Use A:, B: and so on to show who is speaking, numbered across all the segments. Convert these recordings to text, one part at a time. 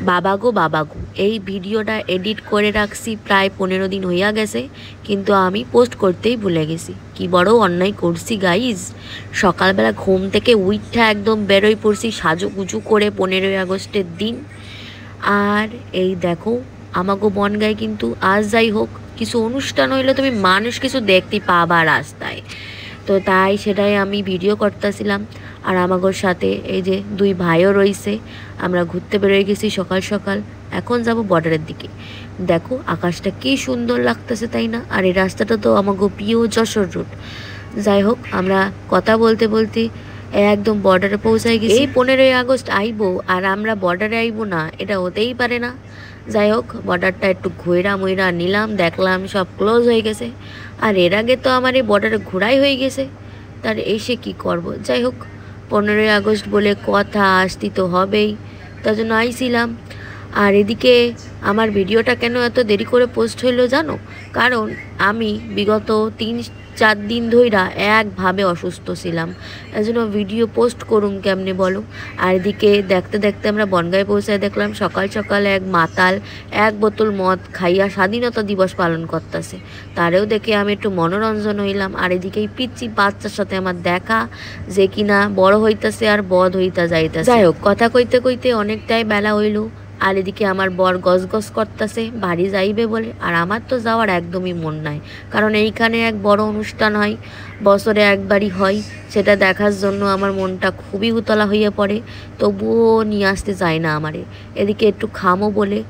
A: বাবা গো বাবা গো, এই ভিডিওটা এডিট করে রাখছি প্রায় 15 দিন হইয়া গেছে, কিন্তু আমি পোস্ট করতেই ভুলে গেছি। কি বড় অন্যায় করছি গাইজ। সকালবেলা ঘুম থেকে উইঠা একদম বেরোয় পড়ছি সাজুগুজু করে 15ই আগস্টের দিন। আর এই দেখো আমাগো বনগায় কিন্তু আজ যাই হোক কিছু অনুষ্ঠান হইলে তুমি মানুষ কিছু দেখতে পাবা রাস্তায়, তো তাই সেটাই আমি ভিডিও করতেছিলাম। আর আমাগোর সাথে এই যে দুই ভাইও রয়েছে। আমরা ঘুরতে বেরোয় গেছি সকাল সকাল, এখন যাব বর্ডারের দিকে। দেখো আকাশটা কি সুন্দর লাগতেছে তাই না? আর এই রাস্তাটা তো আমাগো প্রিয় যশোর রুট। যাই হোক আমরা কথা বলতে বলতে একদম বর্ডারে পৌঁছাই গেছি। এই 15ই আগস্ট আইবো আর আমরা বর্ডারে আইবো না, এটা হতেই পারে না। যাই হোক বর্ডারটা একটু ঘুরা মুইরা নিলাম, দেখলাম সব ক্লোজ হয়ে গেছে। আর এর আগে তো আমার এই বর্ডারে ঘোরাই হয়ে গেছে, তার এসে কি করব। যাই হোক 15ই আগস্ট বলে কথা, আসতে তো হবেই, তার জন্য আইছিলাম। আর এদিকে আমার ভিডিওটা কেন এত দেরি করে পোস্ট হইলো জানো? কারণ আমি বিগত 3-4 দিন ধইরা একভাবে অসুস্থ ছিলাম, এজন্য ভিডিও পোস্ট করুম কেমনে বলো। আর এদিকে দেখতে দেখতে আমরা বনগাঁয় পৌঁছায় দেখলাম সকাল সকাল এক মাতাল 1 বোতল মদ খাইয়া স্বাধীনতা দিবস পালন করতেছে। তারেও দেখে আমি একটু মনোরঞ্জন হইলাম। আর এদিকে এই পিচ্চি বাচ্চার সাথে আমার দেখা, যে কিনা বড় হইতাছে আর বধ হইতা যাইতাছে। যাই হোক কথা কইতে কইতে অনেকটাই বেলা হইল। আর এদিকে আমার বর গজগজ করতেছে বাড়ি যাইবে বলে, আর আমার তো যাওয়ার একদমই মন নাই। কারণ এইখানে এক বড় অনুষ্ঠান হয়, বছরে একবারই হয়, সেটা দেখার জন্য আমার মনটা খুবই উতলা হয়ে পড়ে। তবুও নিয়ে আসতে চায় না আমারে। এদিকে একটু খামো বলে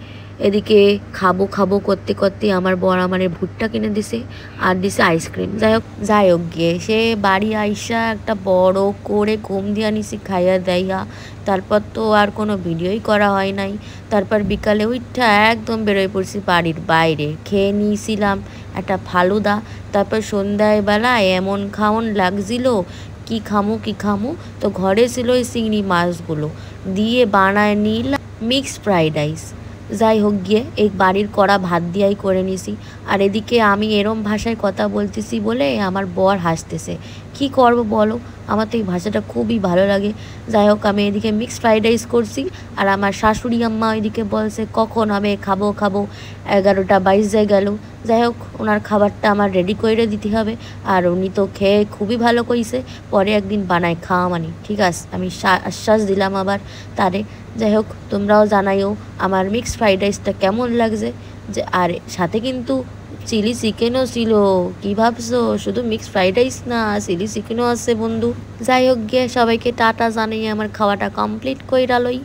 A: এদিকে খাবো খাবো করতে করতে আমার বর আমারে ভুট্টা কিনে দিছে আর দিছে আইসক্রিম। যাই হোক গিয়ে সে বাড়ি আইসা একটা বড় করে ঘুম দিয়া নিছি খাইয়া দেয়া। তারপর তো আর কোনো ভিডিওই করা হয় নাই। তারপর বিকালে উঠা একদম বেরোয় পড়ছি বাড়ির বাইরে, খেয়ে নিয়েছিলাম একটা ফালুদা। তারপর সন্ধ্যায় বেলায় এমন খাওন লাগছিল, কি খামু। তো ঘরে ছিল ওই চিংড়ি মাছগুলো দিয়ে বানায় নিলাম মিক্সড ফ্রাইড রাইস। যাই হোক গিয়ে এই বাড়ির করা ভাত দিয়াই করে নিছি। আর এদিকে আমি এরম ভাষায় কথা বলতেছি বলে আমার বর হাসতেছে। কি করব বলো, আমার তো এই ভাষাটা খুবই ভালো লাগে। যাই হোক আমি এদিকে মিক্সড ফ্রাইড রাইস করছি, আর আমার শাশুড়ি আম্মা ওইদিকে বলছে কখন হবে, খাবো 11টা 22 গেল। যাই হোক ওনার খাবারটা আমার রেডি করে দিতে হবে। আর উনি তো খেয়ে খুবই ভালো কইছে, পরে একদিন বানায় খাওয়া মানে ঠিক আছে, আমি আশ্বাস দিলাম আবার তারে। যাই হোক তোমরাও জানাইও আমার মিক্সড ফ্রাইড রাইসটা কেমন লাগছে। যে আর সাথে কিন্তু চিলি চিকেনও ছিল। কি ভাবছো শুধু মিক্সড ফ্রাইড রাইস না, চিলি চিকেনও আছে বন্ধু। যাই হোক গিয়ে সবাইকে টাটা জানিয়ে আমার খাওয়াটা কমপ্লিট কইরা লই।